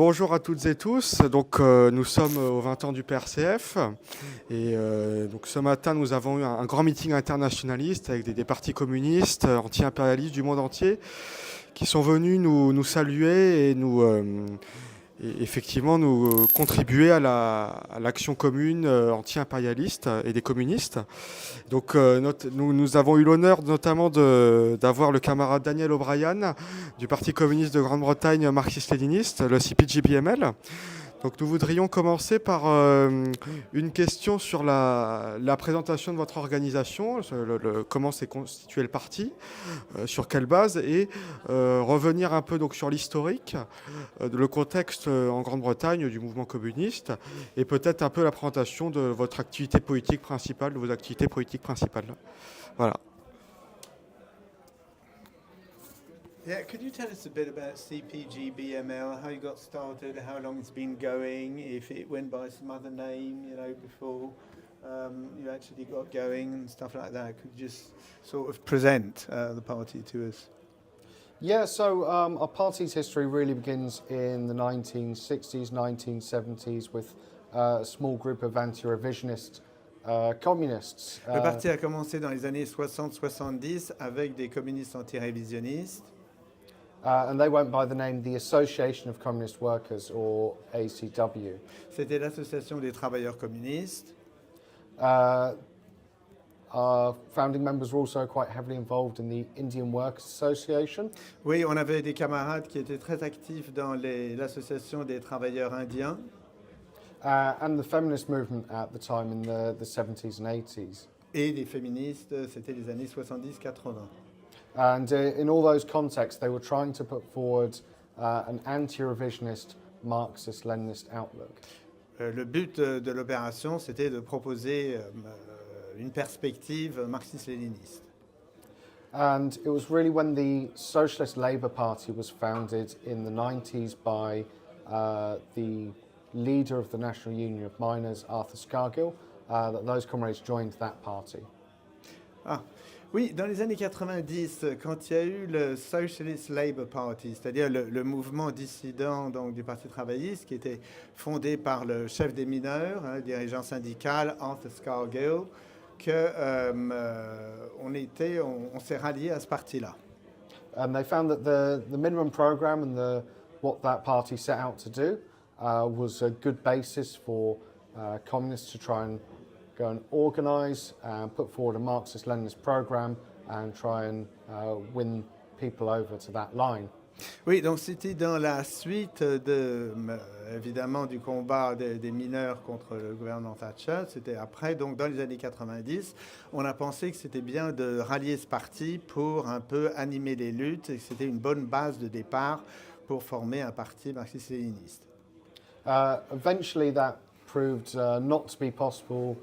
Bonjour à toutes et tous. Donc, nous sommes aux 20 ans du PRCF et donc ce matin nous avons eu un grand meeting internationaliste avec des partis communistes, anti-impérialistes du monde entier qui sont venus nous saluer et effectivement nous contribuer à l'action commune anti-impérialiste et des communistes. Donc nous avons eu l'honneur notamment d'avoir le camarade Daniel O'Brien du Parti communiste de Grande-Bretagne Marxiste-Léniniste, le CPGB-ML. Donc nous voudrions commencer par une question sur la présentation de votre organisation, comment s'est constitué le parti, sur quelle base, et revenir un peu donc, sur l'historique, le contexte en Grande-Bretagne du mouvement communiste, et peut-être un peu la présentation de votre activité politique principale, de vos activités politiques principales. Voilà. Yeah, could you tell us a bit about CPGB-ML, how you got started, how long it's been going, if it went by some other name, before you actually got going and stuff like that? Could you just sort of present the party to us? Yeah, so our party's history really begins in the 1960s, 1970s with a small group of anti-revisionist communists. Le parti a commencé dans les années 60-70 avec des communistes anti-révisionnistes. And they went by the name the Association of Communist Workers, or ACW. C'était l'association des travailleurs communistes. Our founding members were also quite heavily involved in the Indian Workers Association. Oui, on avait des camarades qui étaient très actifs dans l'association des travailleurs indiens. And the feminist movement at the time in the 70s and 80s. Et des féministes, c'était les années 70-80. And in all those contexts, they were trying to put forward an anti-revisionist Marxist-Leninist outlook. Le but de l'opération, c'était de proposer une perspective marxiste-léniniste. And it was really when the Socialist Labour Party was founded in the 90s by the leader of the National Union of Miners, Arthur Scargill, that those comrades joined that party. Oui, dans les années 90, quand il y a eu le Socialist Labour Party, c'est-à-dire le mouvement dissident donc, du Parti travailliste, qui était fondé par le chef des mineurs, le dirigeant syndical, Arthur Scargill, on s'est rallié à ce parti-là. And they found that the minimum program and what that party set out to do was a good basis for communists to try and go and organise and put forward a Marxist-Leninist program and try and win people over to that line. Oui, donc c'était dans la suite évidemment du combat des mineurs contre le gouvernement Thatcher. C'était après, donc dans les années 90, on a pensé que c'était bien de rallier ce parti pour un peu animer les luttes et que c'était une bonne base de départ pour former un parti marxiste-léniniste. Eventually that proved not to be possible.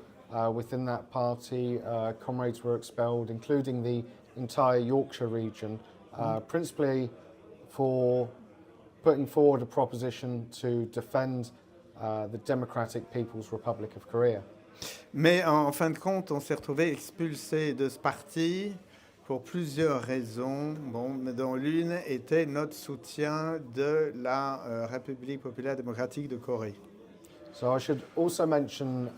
Within that party, comrades were expelled, including the entire Yorkshire region, principally for putting forward a proposition to defend the Democratic People's Republic of Korea. Mais en fin de compte, on s'est retrouvé expulsé de ce parti pour plusieurs raisons, dont l'une était notre soutien de la République populaire démocratique de Corée. So I should also mention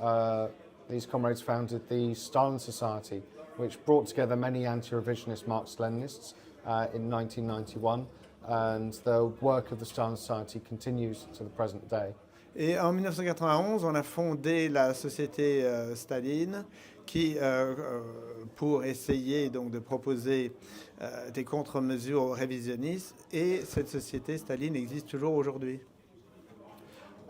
these comrades founded the Stalin Society, which brought together many anti-revisionist Marxist-Leninists in 1991, and the work of the Stalin Society continues to the present day. Et en 1991, on a fondé la société Staline, qui, pour essayer donc de proposer des contre-mesures aux révisionnistes, et cette société Staline existe toujours aujourd'hui.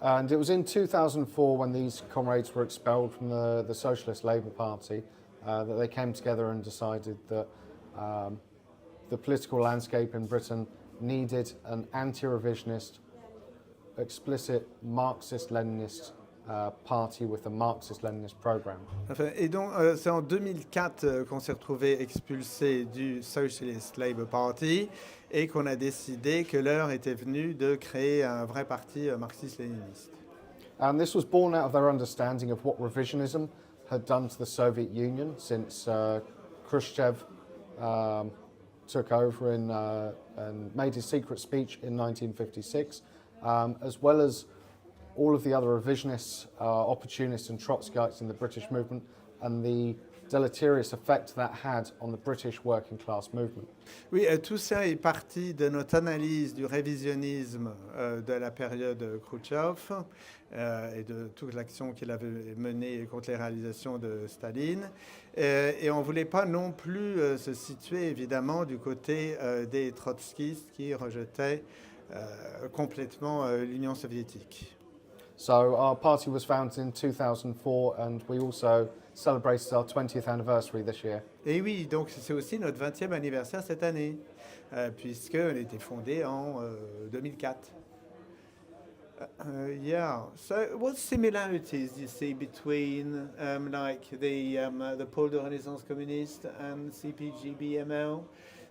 And it was in 2004 when these comrades were expelled from the Socialist Labour Party that they came together and decided that the political landscape in Britain needed an anti-revisionist, explicit Marxist-Leninist party with a Marxist-Leninist program. Et donc, c'est en 2004 qu'on s'est retrouvé expulsé du Socialist Labour Party et qu'on a décidé que l'heure était venue de créer un vrai parti marxiste-léniniste. And this was born out of their understanding of what revisionism had done to the Soviet Union since Khrushchev took over and made his secret speech in 1956 as well as all of the other revisionists, opportunists and Trotskyites in the British movement, and the deleterious effect that had on the British working class movement. Oui, tout ça est parti de notre analyse du révisionnisme de la période Khrouchtchev et de toute l'action qu'il avait menée contre les réalisations de Staline. Et on ne voulait pas non plus se situer évidemment du côté des trotskistes qui rejetaient complètement l'Union soviétique. So our party was founded in 2004 and we also celebrated our 20th anniversary this year. Et oui, donc c'est aussi notre 20e anniversaire cette année, puisqu'on a été fondé en 2004. Yeah. So, what similarities do you see between, like the Pôle de Renaissance Communiste and CPGB-ML,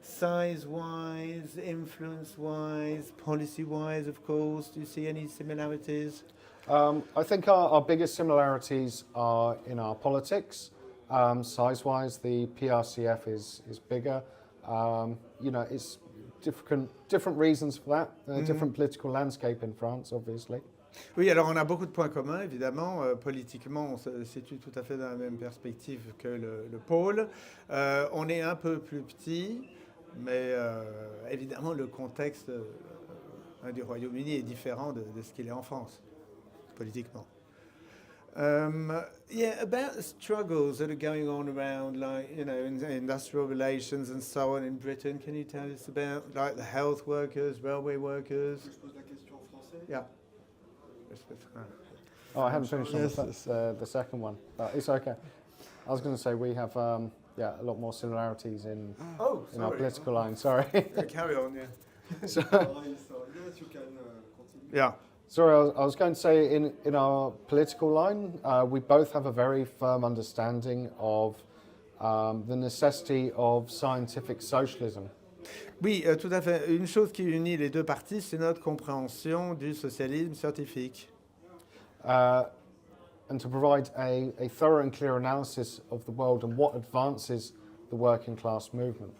size-wise, influence-wise, policy-wise, of course? Do you see any similarities? I think our biggest similarities are in our politics. Size-wise, the PRCF is bigger. It's different reasons for that. Different political landscape in France, obviously. Oui, alors on a beaucoup de points communs, évidemment. Politiquement, on se situe tout à fait dans la même perspective que le pôle. On est un peu plus petit, mais évidemment, le contexte du Royaume-Uni est différent de ce qu'il est en France, politiquement. About struggles that are going on around, like, in industrial relations and so on in Britain. Can you tell us about, like, the health workers, railway workers? Je pose la question en français. Yeah. Oh, I haven't finished on the second one, but it's okay. I was going to say we have a lot more similarities in our political line. Sorry. Carry on, yeah. Yes, you can continue. Yeah. Sorry, I was going to say in our political line, we both have a very firm understanding of the necessity of scientific socialism. Oui, tout à fait. Une chose qui unit les deux parties, c'est notre compréhension du socialisme scientifique. And to provide a thorough and clear analysis of the world and what advances the working class movement.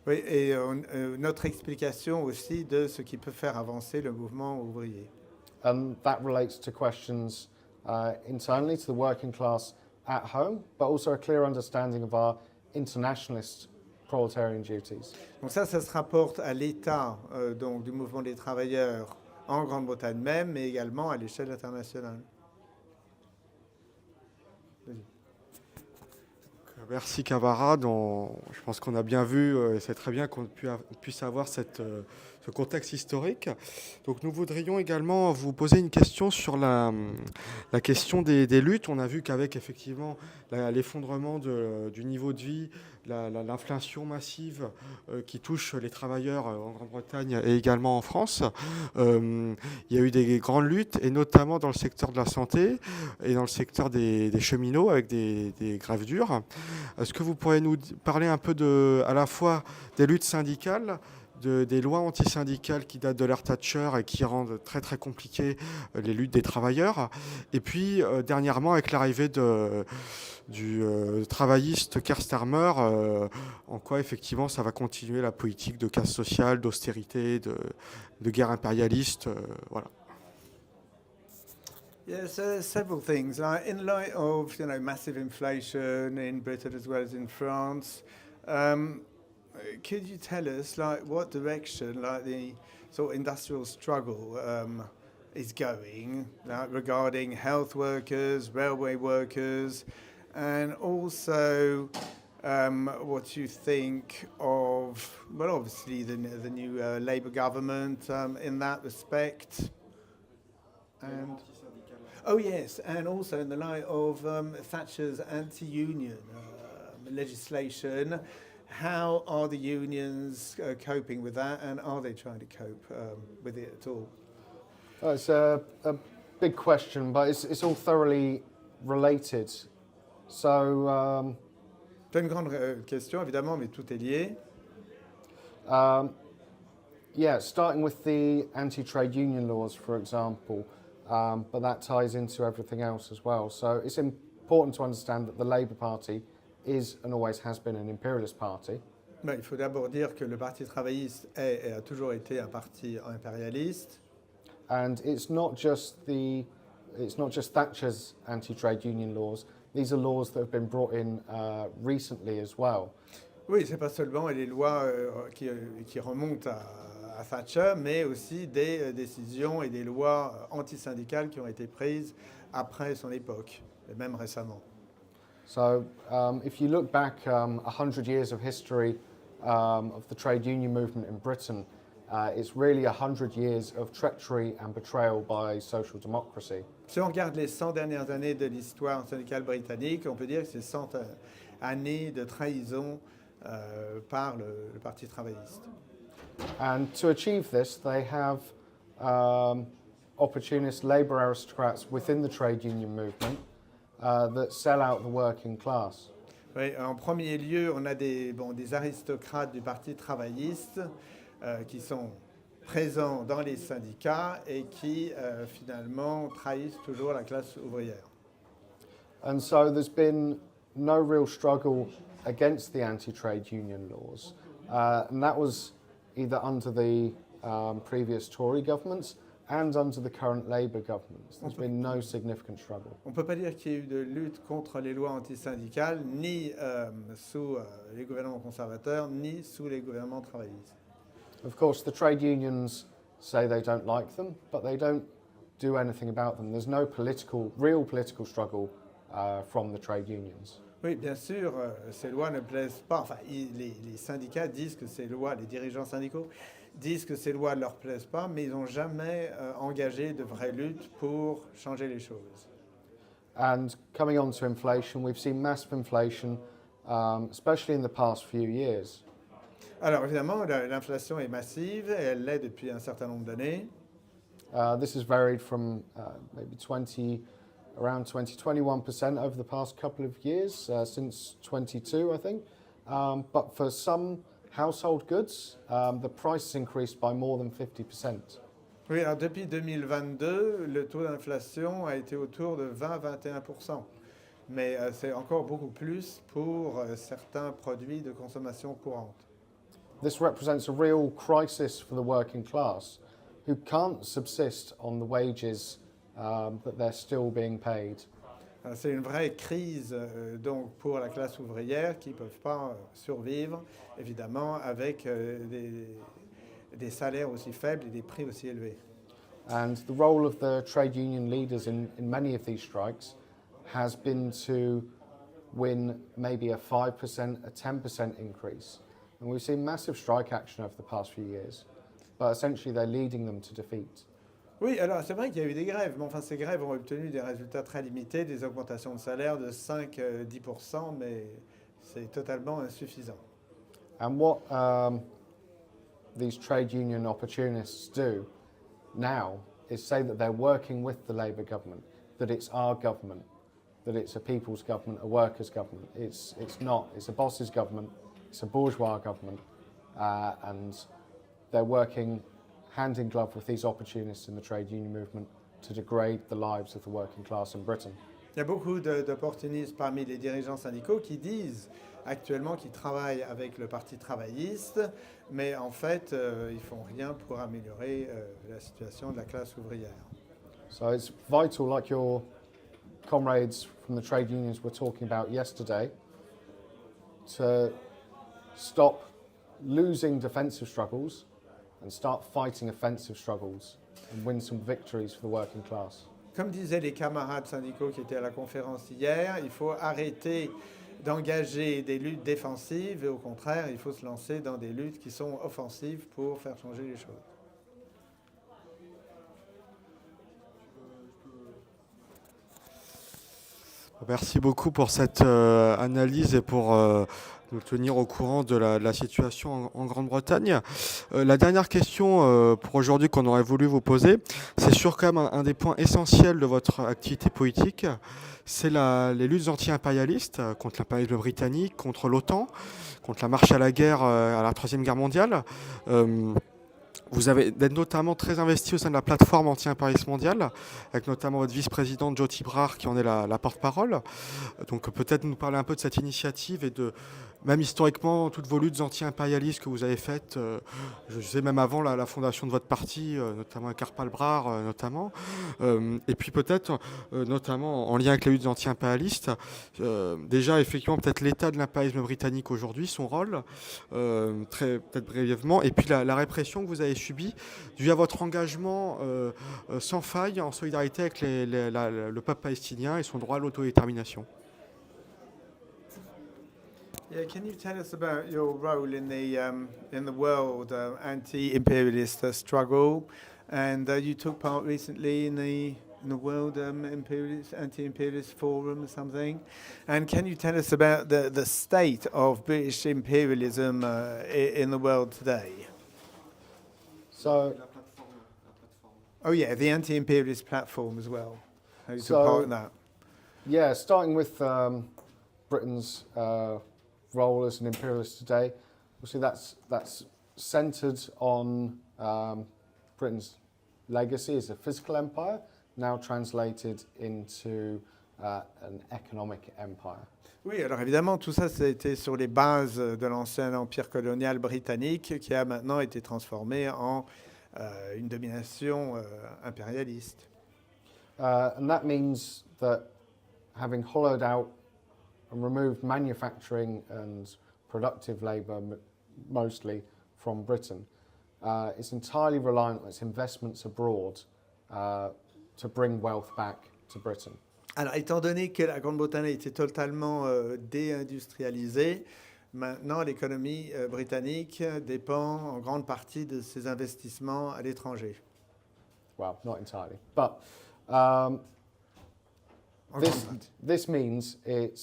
Oui, et notre explication aussi de ce qui peut faire avancer le mouvement ouvrier. And that relates to questions internally to the working class at home, but also a clear understanding of our internationalist proletarian duties. Donc ça se rapporte à l'état donc du mouvement des travailleurs en Grande-Bretagne même, mais également à l'échelle internationale. Merci camarades, je pense qu'on a bien vu, et c'est très bien qu'on puisse avoir ce contexte historique. Donc nous voudrions également vous poser une question sur la question des luttes. On a vu qu'avec effectivement l'effondrement du niveau de vie, l'inflation massive qui touche les travailleurs en Grande-Bretagne et également en France, il y a eu des grandes luttes, et notamment dans le secteur de la santé et dans le secteur des cheminots avec des grèves dures. Est-ce que vous pourriez nous parler un peu à la fois des luttes syndicales, des lois antisyndicales qui datent de l'ère Thatcher et qui rendent très très compliquées les luttes des travailleurs, et puis dernièrement avec l'arrivée du travailliste Keir Starmer, en quoi effectivement ça va continuer la politique de casse sociale, d'austérité, de guerre impérialiste, voilà. Yes, several things. In light of massive inflation in Britain as well as in France, could you tell us what direction the sort of industrial struggle is going regarding health workers, railway workers, and also what you think of, well, obviously the new Labour government in that respect? And oh yes, and also in the light of Thatcher's anti-union legislation, how are the unions coping with that, and are they trying to cope with it at all? It's a big question, but it's all thoroughly related. So, C'est une grande question, évidemment, mais tout est lié. Starting with the anti-trade union laws, for example. But that ties into everything else as well. So it's important to understand that the Labour Party is and always has been an imperialist party. Il faut d'abord dire que le Parti travailliste a toujours été un parti impérialiste. And it's not just Thatcher's anti-trade union laws. These are laws that have been brought in recently as well. Oui, c'est pas seulement les lois qui remontent à Thatcher, mais aussi des décisions et des lois antisyndicales qui ont été prises après son époque, et même récemment. So if you look back 100 years of history of the trade union movement in Britain, it's really 100 years of treachery and betrayal by social democracy. Si on regarde les 100 dernières années de l'histoire syndicale britannique, on peut dire que c'est 100 années de trahison par le Parti travailliste. And to achieve this, they have opportunist labour aristocrats within the trade union movement that sell out the working class. Oui, en premier lieu, on a des aristocrates du Parti travailliste qui sont présents dans les syndicats et qui finalement trahissent toujours la classe ouvrière. And so there's been no real struggle against the anti-trade union laws. And that was either under the previous Tory governments and under the current Labour governments. There's been no significant struggle. On ne peut pas dire qu'il y ait eu de lutte contre les lois antisyndicales, ni sous les gouvernements conservateurs, ni sous les gouvernements travaillistes. Of course, the trade unions say they don't like them, but they don't do anything about them. There's no real political struggle from the trade unions. Oui, bien sûr, ces lois ne plaisent pas. Enfin, les syndicats disent que ces lois, les dirigeants syndicaux disent que ces lois ne leur plaisent pas, mais ils n'ont jamais engagé de vraies luttes pour changer les choses. And coming on to inflation, we've seen massive inflation, especially in the past few years. Alors évidemment, l'inflation est massive, et elle l'est depuis un certain nombre d'années. This has varied from maybe around 21% over the past couple of years, since 22, I think. But for some household goods, the price has increased by more than 50%. Oui, alors depuis 2022, le taux d'inflation a été autour de 20-21%. Mais c'est encore beaucoup plus pour certains produits de consommation courante. This represents a real crisis for the working class, who can't subsist on the wages that they're still being paid. C'est une vraie crise donc pour la classe ouvrière qui ne peuvent pas survivre, évidemment, avec des salaires aussi faibles et des prix aussi élevés. And the role of the trade union leaders in many of these strikes has been to win maybe a 5%, a 10% increase. And we've seen massive strike action over the past few years, but essentially they're leading them to defeat. Oui, alors c'est vrai qu'il y a eu des grèves, mais enfin ces grèves ont obtenu des résultats très limités, des augmentations de salaire de 5-10%, mais c'est totalement insuffisant. And what these trade union opportunists do now is say that they're working with the Labour government, that it's our government, that it's a people's government, a workers' government. It's not. It's a boss's government. It's a bourgeois government, and they're working hand in glove with these opportunists in the trade union movement to degrade the lives of the working class in Britain. Il y a beaucoup d'opportunistes parmi les dirigeants syndicaux qui disent actuellement qu'ils travaillent avec le Parti travailliste, mais en fait, ils font rien pour améliorer la situation de la classe ouvrière. So it's vital, like your comrades from the trade unions were talking about yesterday, to stop losing defensive struggles and start fighting offensive struggles and win some victories for the working class. Comme disaient les camarades syndicaux qui étaient à la conférence hier, il faut arrêter d'engager des luttes défensives et au contraire, il faut se lancer dans des luttes qui sont offensives pour faire changer les choses. Merci beaucoup pour cette analyse et pour nous tenir au courant de la situation en Grande-Bretagne. La dernière question pour aujourd'hui qu'on aurait voulu vous poser, c'est sur quand même un des points essentiels de votre activité politique, c'est les luttes anti-impérialistes contre l'impérialisme britannique, contre l'OTAN, contre la marche à la guerre, à la Troisième Guerre mondiale. Vous avez notamment très investi au sein de la plateforme anti-impérialisme mondiale, avec notamment votre vice-présidente Jyoti Brar qui en est la porte-parole. Donc peut-être nous parler un peu de cette initiative et de même historiquement, toutes vos luttes anti-impérialistes que vous avez faites, je sais même avant la fondation de votre parti, notamment avec Arpal-Brar, notamment, et puis peut-être, notamment en lien avec les luttes anti-impérialistes, déjà effectivement peut-être l'état de l'impérialisme britannique aujourd'hui, son rôle, peut-être brièvement, et puis la répression que vous avez subie due à votre engagement sans faille en solidarité avec le peuple palestinien et son droit à l'autodétermination. Yeah, can you tell us about your role in the world anti-imperialist struggle? And you took part recently in the World Anti-imperialist Forum or something. And can you tell us about the state of British imperialism in the world today? So, Oh yeah, the anti-imperialist platform as well. How you took So- part in that? yeah, starting with Britain's role as an imperialist today, obviously that's centred on Britain's legacy as a physical empire, now translated into an economic empire. Oui, alors évidemment, tout ça, ça a été sur les bases de l'ancien empire colonial britannique qui a maintenant été transformé en une domination impérialiste. And that means that having hollowed out and removed manufacturing and productive labour mostly from Britain, it's entirely reliant on its investments abroad to bring wealth back to Britain. Alors, étant donné que la Grande-Bretagne a été totalement déindustrialisée, maintenant l'économie britannique dépend en grande partie de ses investissements à l'étranger. Well, not entirely, but En grande partie. this means it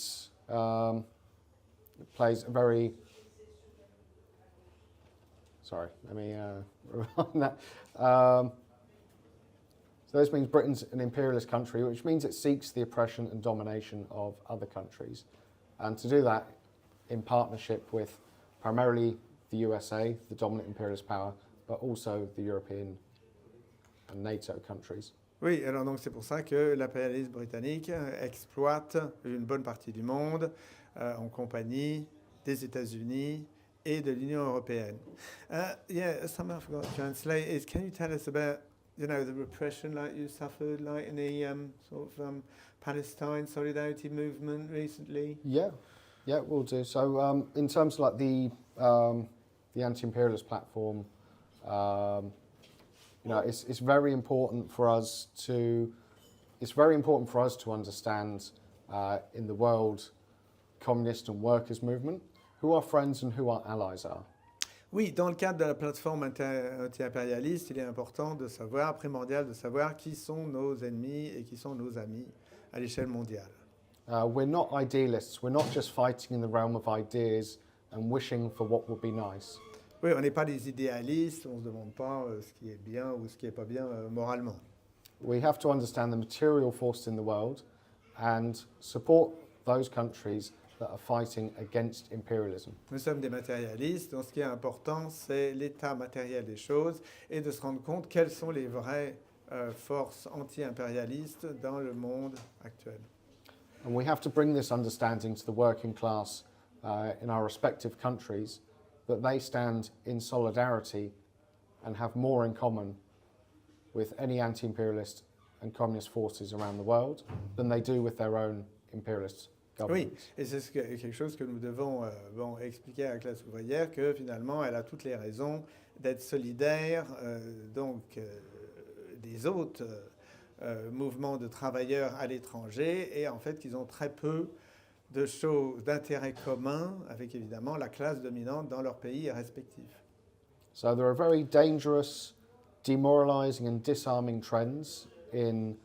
plays a very. Sorry, let me rewind that. So this means Britain's an imperialist country, which means it seeks the oppression and domination of other countries, and to do that in partnership with primarily the USA, the dominant imperialist power, but also the European and NATO countries. Oui, alors donc c'est pour ça que l'impérialisme britannique exploite une bonne partie du monde en compagnie des États-Unis et de l'Union européenne. Yeah, something I forgot to translate is, can you tell us about, the repression like you suffered like in the Palestine solidarity movement recently? Yeah, we'll do. So in terms of like the anti-imperialist platform, it's very important for us to understand in the world communist and workers movement who our friends and who our allies are. Oui, dans le cadre de la plateforme anti-impérialiste, il est important de savoir, primordial de savoir qui sont nos ennemis et qui sont nos amis à l'échelle mondiale. We're not idealists. We're not just fighting in the realm of ideas and wishing for what would be nice. Oui, on n'est pas des idéalistes, on ne se demande pas ce qui est bien ou ce qui n'est pas bien moralement. We have to understand the material forces in the world and support those countries that are fighting against imperialism. Nous sommes des matérialistes, donc ce qui est important, c'est l'état matériel des choses et de se rendre compte quelles sont les vraies forces anti-impérialistes dans le monde actuel. And we have to bring this understanding to the working class in our respective countries, that they stand in solidarity and have more in common with any anti-imperialist and communist forces around the world than they do with their own imperialist governments. Oui, et c'est quelque chose que nous devons expliquer à la classe ouvrière, que finalement elle a toutes les raisons d'être solidaire des autres mouvements de travailleurs à l'étranger, et en fait qu'ils ont très peu de choses d'intérêt commun avec évidemment la classe dominante dans leur pays respectifs. So there are very dangerous, demoralizing and disarming trends in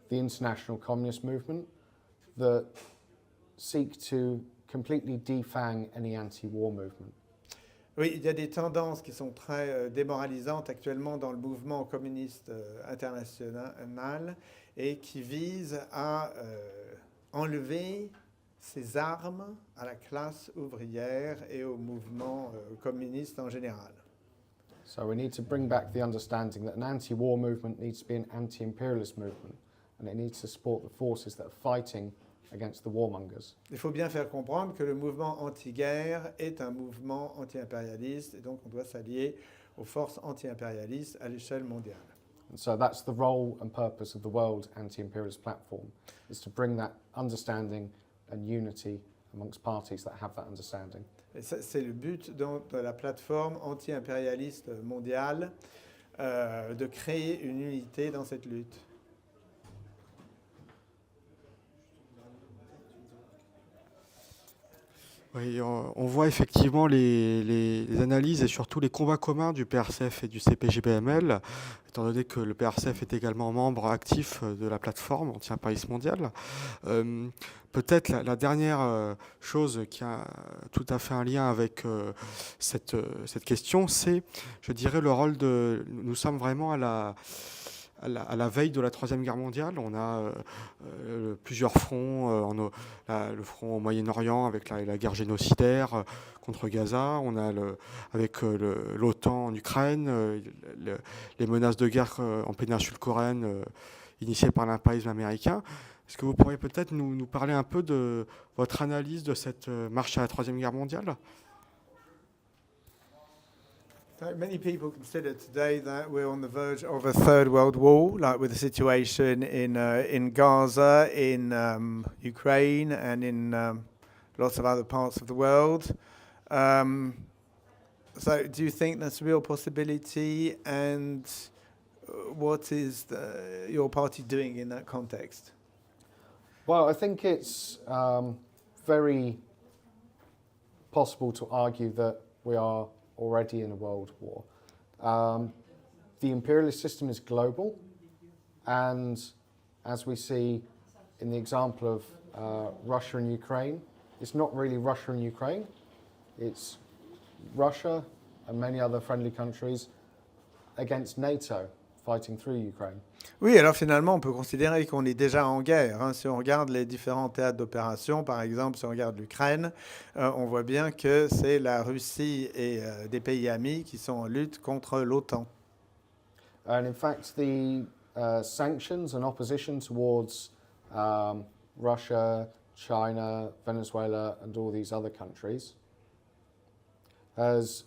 the international communist movement that seek to completely defang any anti-war movement. Oui, il y a des tendances qui sont très démoralisantes actuellement dans le mouvement communiste international et qui visent à enlever ces armes à la classe ouvrière et au mouvement communiste en général. So we need to bring back the understanding that an anti-war movement needs to be an anti-imperialist movement, and it needs to support the forces that are fighting against the warmongers. Il faut bien faire comprendre que le mouvement anti-guerre est un mouvement anti-impérialiste et donc on doit s'allier aux forces anti-impérialistes à l'échelle mondiale. And so that's the role and purpose of the World Anti-imperialist Platform, is to bring that understanding and unity amongst parties that have that understanding. Et ça, c'est le but donc, de la plateforme anti-impérialiste mondiale, de créer une unité dans cette lutte. Oui, on voit effectivement les analyses et surtout les combats communs du PRCF et du CPGB-ML, étant donné que le PRCF est également membre actif de la plateforme anti-impérialiste mondiale. Peut-être la dernière chose qui a tout à fait un lien avec cette question, c'est, je dirais, le rôle de... Nous sommes vraiment à la veille de la Troisième Guerre mondiale. On a plusieurs fronts, le front au Moyen-Orient avec la guerre génocidaire contre Gaza, on a avec l'OTAN en Ukraine, les menaces de guerre en péninsule coréenne initiées par l'impérialisme américain. Est-ce que vous pourriez peut-être nous parler un peu de votre analyse de cette marche à la Troisième Guerre mondiale ? Many people consider today that we're on the verge of a third world war, like with the situation in Gaza, in Ukraine, and in lots of other parts of the world. So, do you think that's a real possibility? And what is your party doing in that context? Well, I think it's very possible to argue that we are already in a world war. The imperialist system is global, and as we see in the example of Russia and Ukraine, it's not really Russia and Ukraine, it's Russia and many other friendly countries against NATO fighting through Ukraine. Oui, alors finalement, on peut considérer qu'on est déjà en guerre. Hein. Si on regarde les différents théâtres d'opération, par exemple, si on regarde l'Ukraine, on voit bien que c'est la Russie et des pays amis qui sont en lutte contre l'OTAN. And in fact, the sanctions and opposition towards Russia, China, Venezuela, and all these other countries has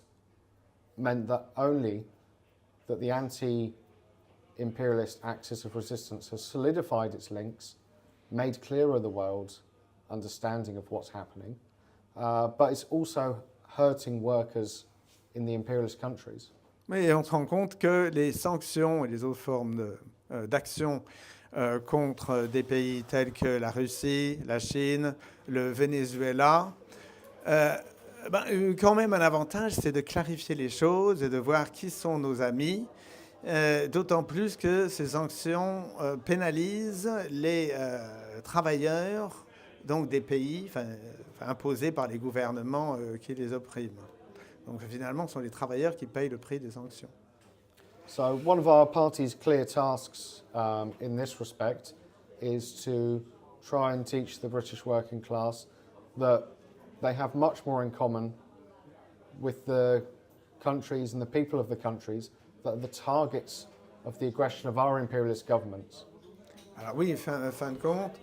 meant that only that the anti-imperialist axis of resistance has solidified its links, made clearer the world's understanding of what's happening, but it's also hurting workers in the imperialist countries. Mais on se rend compte que les sanctions et les autres formes d'action contre des pays tels que la Russie, la Chine, le Venezuela, quand même un avantage, c'est de clarifier les choses et de voir qui sont nos amis, d'autant plus que ces sanctions pénalisent les travailleurs donc des pays imposés par les gouvernements qui les oppriment. Donc finalement, ce sont les travailleurs qui payent le prix des sanctions. So one of our party's clear tasks in this respect is to try and teach the British working class that they have much more in common with the countries and the people of the countries that are the targets of the aggression of our imperialist governments. Alors oui, fin de compte,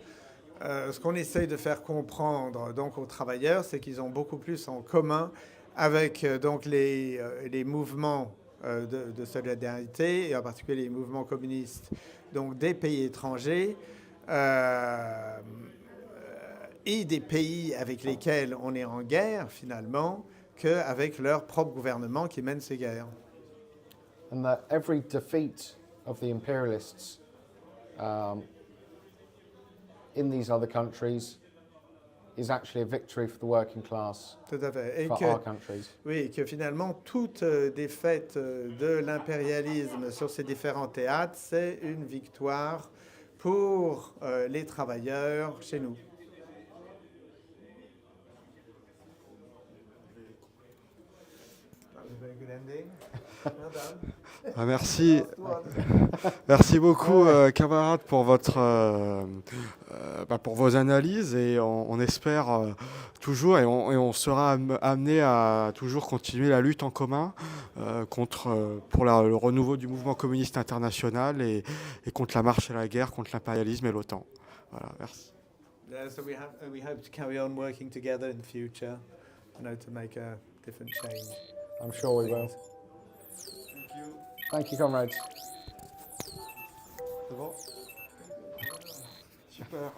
ce qu'on essaye de faire comprendre donc aux travailleurs, c'est qu'ils ont beaucoup plus en commun avec donc les mouvements de solidarité, et en particulier les mouvements communistes donc des pays étrangers et des pays avec lesquels on est en guerre finalement, qu'avec leur propre gouvernement qui mène ces guerres. And that every defeat of the imperialists in these other countries is actually a victory for the working class, Tout à fait. Et for our countries. oui, que finalement, toute défaite de l'impérialisme sur ces différents théâtres, c'est une victoire pour les travailleurs chez nous. Merci. Merci beaucoup, camarades, pour pour vos analyses, et on espère toujours, et on sera amené à toujours continuer la lutte en commun pour le renouveau du mouvement communiste international et contre la marche à la guerre, contre l'impérialisme et l'OTAN. Voilà, merci. So we hope to carry on working together in the future, to make a different change. I'm sure we will. Thank you. Thank you, comrades. C'est bon? Super.